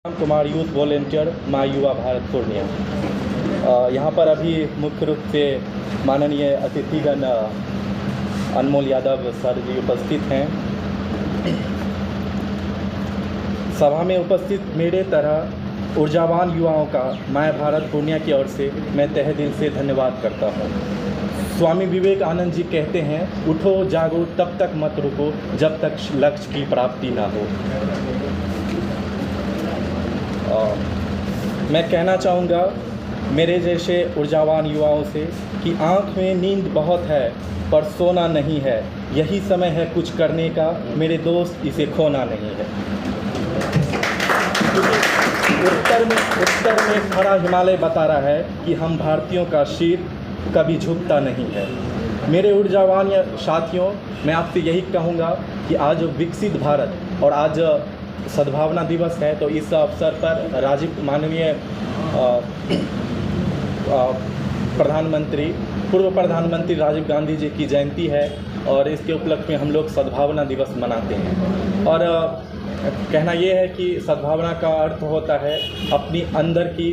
Kumar youth volunteer माँ युवा भारत पूर्णिया। यहाँ पर अभी मुख्य रूप से माननीय अतिथिगण अनमोल यादव सर जी उपस्थित हैं। सभा में उपस्थित मेरे तरह ऊर्जावान युवाओं का माय भारत पूर्णिया की ओर से मैं तहे दिल से धन्यवाद करता हूँ। स्वामी विवेकानंद जी कहते हैं, उठो जागो तब तक मत रुको जब तक लक्ष्य की प्राप्ति ना हो। मैं कहना चाहूँगा मेरे जैसे ऊर्जावान युवाओं से कि आँख में नींद बहुत है पर सोना नहीं है, यही समय है कुछ करने का मेरे दोस्त, इसे खोना नहीं है। उत्तर में खड़ा हिमालय बता रहा है कि हम भारतीयों का शीर कभी झुकता नहीं है। मेरे ऊर्जावान साथियों, मैं आपसे यही कहूँगा कि आज विकसित भारत और आज सद्भावना दिवस है, तो इस अवसर पर माननीय पूर्व प्रधानमंत्री राजीव गांधी जी की जयंती है और इसके उपलक्ष्य में हम लोग सद्भावना दिवस मनाते हैं। और कहना ये है कि सद्भावना का अर्थ होता है अपनी अंदर की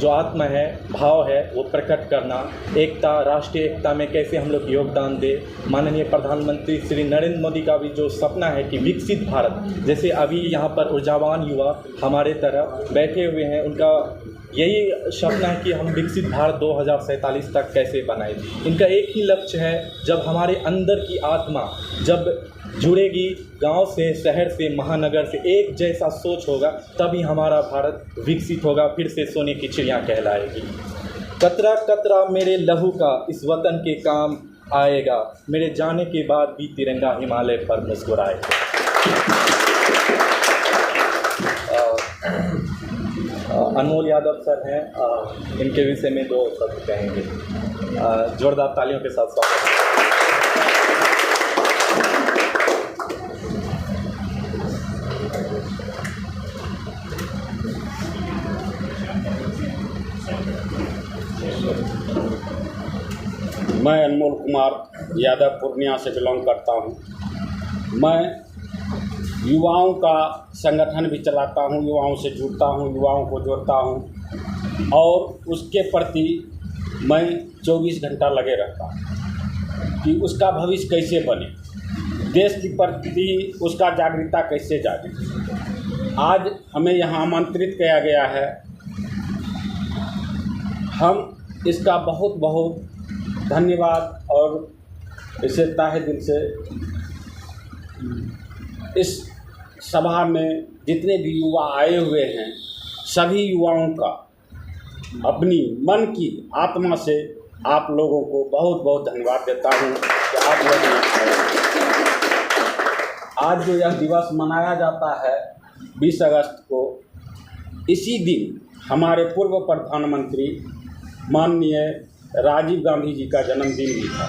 जो आत्मा है, भाव है, वो प्रकट करना। एकता, राष्ट्रीय एकता में कैसे हम लोग योगदान दें। माननीय प्रधानमंत्री श्री नरेंद्र मोदी का भी जो सपना है कि विकसित भारत, जैसे अभी यहाँ पर ऊर्जावान युवा हमारे तरह बैठे हुए हैं, उनका यही सपना है कि हम विकसित भारत 2047 तक कैसे बनाएं। इनका एक ही लक्ष्य है, जब हमारे अंदर की आत्मा जब जुड़ेगी, गांव से, शहर से, महानगर से एक जैसा सोच होगा, तभी हमारा भारत विकसित होगा, फिर से सोने की चिड़िया कहलाएगी। कतरा कतरा मेरे लहू का इस वतन के काम आएगा, मेरे जाने के बाद भी तिरंगा हिमालय पर मुस्कुराएगा। अनमोल यादव सर हैं, इनके विषय में दो शब्द कहेंगे। जोरदार तालियों के साथ स्वागत। मैं अनमोल कुमार यादव पूर्णिया से बिलोंग करता हूँ। मैं युवाओं का संगठन भी चलाता हूँ, युवाओं से जुड़ता हूँ, युवाओं को जोड़ता हूँ और उसके प्रति मैं 24 घंटा लगे रहता हूँ कि उसका भविष्य कैसे बने, देश के प्रति उसका जागरूकता कैसे जागे। आज हमें यहाँ आमंत्रित किया गया है, हम इसका बहुत बहुत धन्यवाद और इसे तहे दिल से इस सभा में जितने भी युवा आए हुए हैं, सभी युवाओं का अपनी मन की आत्मा से आप लोगों को बहुत बहुत धन्यवाद देता हूं कि आप लोग आज जो यह दिवस मनाया जाता है 20 अगस्त को, इसी दिन हमारे पूर्व प्रधानमंत्री माननीय राजीव गांधी जी का जन्मदिन भी था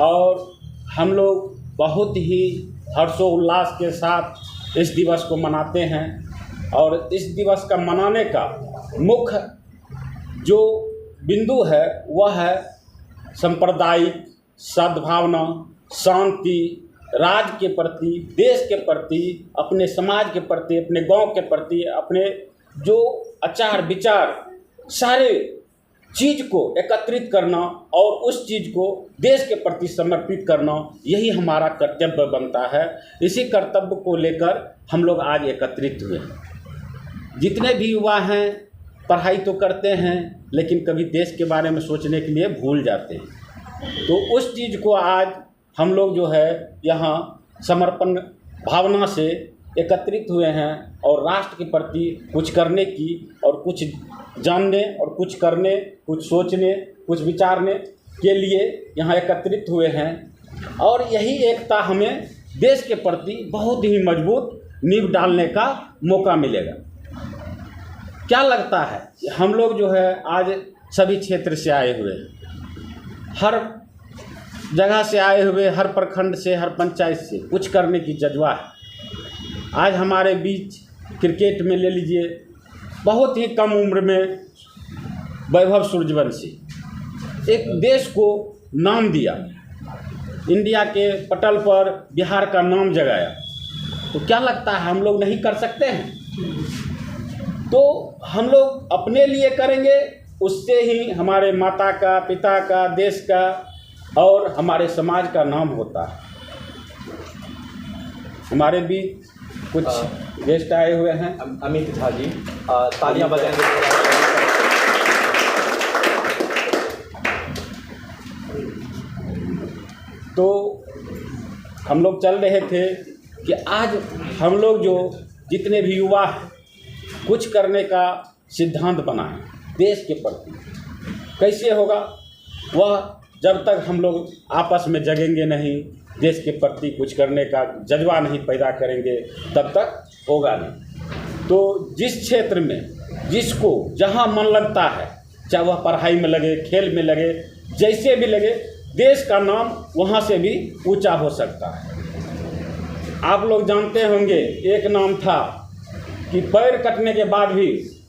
और हम लोग बहुत ही हर्षोल्लास के साथ इस दिवस को मनाते हैं। और इस दिवस का मनाने का मुख्य जो बिंदु है वह है सांप्रदायिक सद्भावना, शांति, राज्य के प्रति, देश के प्रति, अपने समाज के प्रति, अपने गांव के प्रति, अपने जो आचार विचार सारे चीज़ को एकत्रित करना और उस चीज़ को देश के प्रति समर्पित करना, यही हमारा कर्तव्य बनता है। इसी कर्तव्य को लेकर हम लोग आज एकत्रित हुए हैं। जितने भी युवा हैं पढ़ाई तो करते हैं लेकिन कभी देश के बारे में सोचने के लिए भूल जाते हैं, तो उस चीज़ को आज हम लोग जो है यहाँ समर्पण भावना से एकत्रित हुए हैं और राष्ट्र के प्रति कुछ करने की और कुछ जानने और कुछ करने, कुछ सोचने, कुछ विचारने के लिए यहाँ एकत्रित हुए हैं। और यही एकता हमें देश के प्रति बहुत ही मजबूत नींव डालने का मौका मिलेगा। क्या लगता है, हम लोग जो है आज सभी क्षेत्र से आए हुए हैं, हर जगह से आए हुए, हर प्रखंड से, हर पंचायत से कुछ करने की जज्बा है। आज हमारे बीच क्रिकेट में ले लीजिए, बहुत ही कम उम्र में वैभव सूर्यवंशी एक देश को नाम दिया, इंडिया के पटल पर बिहार का नाम जगाया। तो क्या लगता है हम लोग नहीं कर सकते हैं? तो हम लोग अपने लिए करेंगे, उससे ही हमारे माता का, पिता का, देश का और हमारे समाज का नाम होता है। हमारे बीच कुछ गेस्ट आए हुए हैं। अमित झा जी, तालियां बजाएंगे। तो हम लोग चल रहे थे कि आज हम लोग जो जितने भी युवा हैं कुछ करने का सिद्धांत बनाएं देश के प्रति। कैसे होगा? वह जब तक हम लोग आपस में जगेंगे नहीं, देश के प्रति कुछ करने का जज्बा नहीं पैदा करेंगे, तब तक होगा नहीं। तो जिस क्षेत्र में जिसको जहाँ मन लगता है, चाहे वह पढ़ाई में लगे, खेल में लगे, जैसे भी लगे, देश का नाम वहाँ से भी ऊंचा हो सकता है। आप लोग जानते होंगे, एक नाम था कि पैर कटने के बाद भी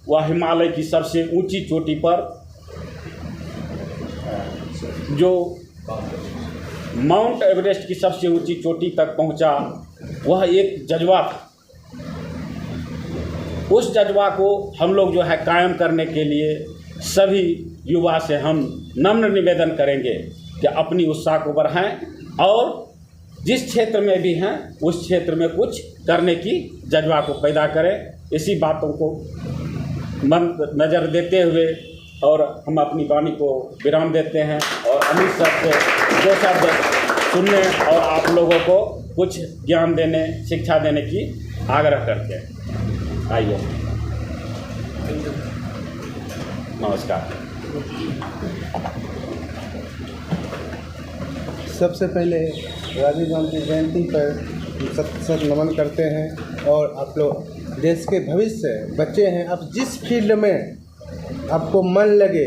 वह हिमालय की सबसे ऊंची चोटी पर, जो माउंट एवरेस्ट की सबसे ऊंची चोटी तक पहुंचा, वह एक जज्बा था। उस जज्बा को हम लोग जो है कायम करने के लिए सभी युवा से हम नम्र निवेदन करेंगे कि अपनी उत्साह को बढ़ाएं और जिस क्षेत्र में भी हैं उस क्षेत्र में कुछ करने की जज्बा को पैदा करें। इसी बातों को नज़र देते हुए और हम अपनी वाणी को विराम देते हैं और अमित सर से दो शब्द सुनने और आप लोगों को कुछ ज्ञान देने, शिक्षा देने की आग्रह करते हैं। आइए, नमस्कार। सबसे पहले राजीव गांधी जयंती पर सत नमन करते हैं। और आप लोग देश के भविष्य बच्चे हैं, आप जिस फील्ड में आपको मन लगे,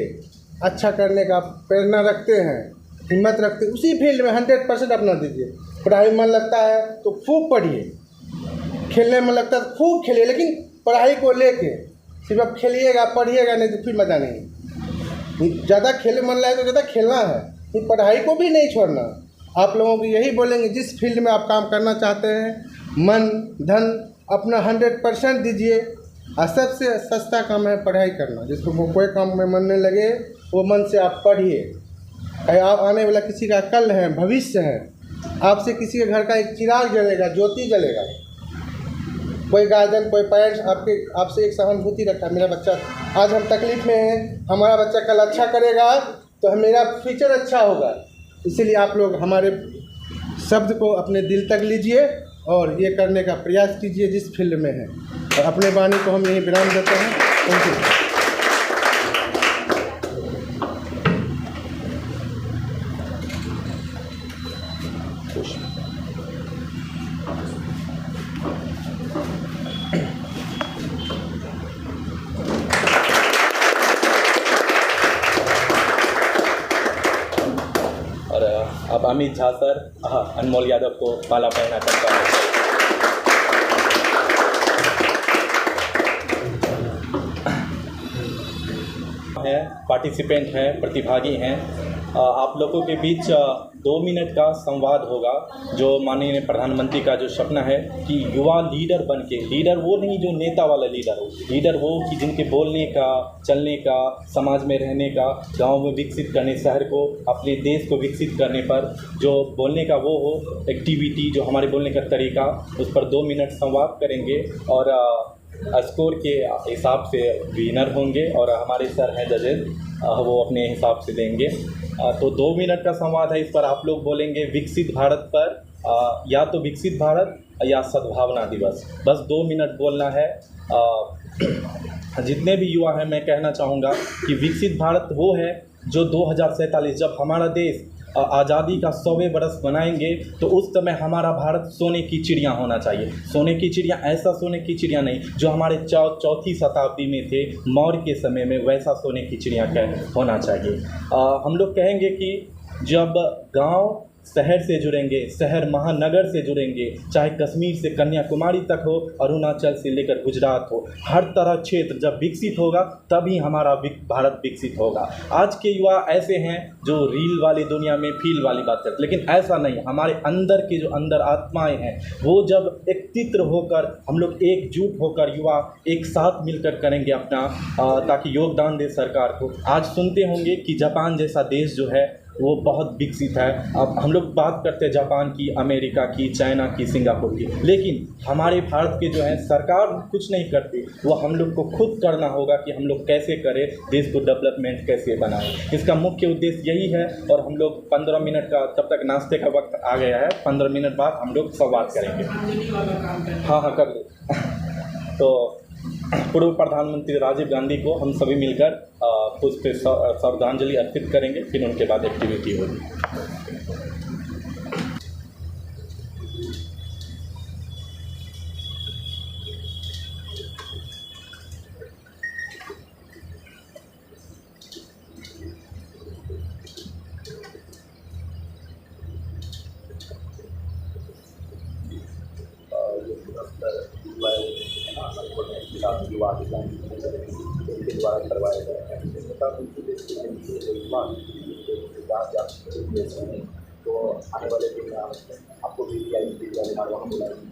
अच्छा करने का प्रेरणा रखते हैं, हिम्मत रखते हैं, उसी फील्ड में 100% अपना दीजिए। पढ़ाई में मन लगता है तो खूब पढ़िए, खेलने में लगता है तो खूब खेलिए, लेकिन पढ़ाई को लेके सिर्फ आप खेलिएगा, पढ़िएगा नहीं तो फिर मज़ा नहीं। ज़्यादा खेलने मन लगे तो ज़्यादा खेलना है, फिर पढ़ाई को भी नहीं छोड़ना। आप लोगों को यही बोलेंगे, जिस फील्ड में आप काम करना चाहते हैं, मन धन अपना 100% दीजिए। और सबसे सस्ता काम है पढ़ाई करना। जिसको कोई काम में मन नहीं लगे, वो मन से आप पढ़िए। आप आने वाला किसी का कल है, भविष्य है। आपसे किसी के घर का एक चिराग जलेगा, ज्योति जलेगा। कोई गार्जियन, कोई पेरेंट्स आपसे एक सहानुभूति रखा, मेरा बच्चा आज हम तकलीफ़ में हैं, हमारा बच्चा कल अच्छा करेगा तो मेरा फ्यूचर अच्छा होगा। इसीलिए आप लोग हमारे शब्द को अपने दिल तक लीजिए और ये करने का प्रयास कीजिए जिस फील्ड में है। और अपने वाणी को हम यही विराम देते हैं। Thank you. अब अमित झा सर अनमोल यादव को माला पहना करता है। पार्टिसिपेंट हैं, प्रतिभागी हैं। आप लोगों के बीच 2 मिनट का संवाद होगा, जो माननीय प्रधानमंत्री का जो सपना है कि युवा लीडर बन के, लीडर वो नहीं जो नेता वाला लीडर हो, लीडर वो कि जिनके बोलने का, चलने का, समाज में रहने का, गांव में विकसित करने, शहर को, अपने देश को विकसित करने पर जो बोलने का वो हो, एक्टिविटी जो हमारे बोलने का तरीका, उस पर 2 मिनट संवाद करेंगे और स्कोर के हिसाब से विनर होंगे और हमारे सर हैं जजेस, वो अपने हिसाब से देंगे। तो 2 मिनट का संवाद है, इस पर आप लोग बोलेंगे विकसित भारत पर, या तो विकसित भारत या सद्भावना दिवस। बस 2 मिनट बोलना है। जितने भी युवा हैं, मैं कहना चाहूँगा कि विकसित भारत वो है जो 2047 जब हमारा देश आज़ादी का 100वें बरस मनाएंगे तो उस समय हमारा भारत सोने की चिड़िया होना चाहिए। सोने की चिड़िया, ऐसा सोने की चिड़िया नहीं जो हमारे चौथी शताब्दी में थे, मौर्य के समय में, वैसा सोने की चिड़िया का होना चाहिए। हम लोग कहेंगे कि जब गांव शहर से जुड़ेंगे, शहर महानगर से जुड़ेंगे, चाहे कश्मीर से कन्याकुमारी तक हो, अरुणाचल से लेकर गुजरात हो, हर तरह क्षेत्र जब विकसित होगा तभी हमारा भारत विकसित होगा। आज के युवा ऐसे हैं जो रील वाली दुनिया में फील वाली बात करते, लेकिन ऐसा नहीं। हमारे अंदर के जो अंदर आत्माएं हैं वो जब एकत्रित होकर हम लोग एकजुट होकर युवा एक साथ मिलकर करेंगे अपना ताकि योगदान दे सरकार को। आज सुनते होंगे कि जापान जैसा देश जो है वो बहुत विकसित है। अब हम लोग बात करते हैं जापान की, अमेरिका की, चाइना की, सिंगापुर की, लेकिन हमारे भारत के जो है सरकार कुछ नहीं करती। वो हम लोग को खुद करना होगा कि हम लोग कैसे करें, देश को डेवलपमेंट कैसे बनाएं। इसका मुख्य उद्देश्य यही है। और हम लोग 15 मिनट का, तब तक नाश्ते का वक्त आ गया है, 15 मिनट बाद हम लोग संवाद करेंगे। हाँ कर ले। तो पूर्व प्रधानमंत्री राजीव गांधी को हम सभी मिलकर पुष्प श्रद्धांजलि अर्पित करेंगे, फिर उनके बाद एक्टिविटी होगी। युवा उनके द्वारा करवाए गए हैं तो आने वाले दिन में आपको भी वहाँ बुलाएंगे।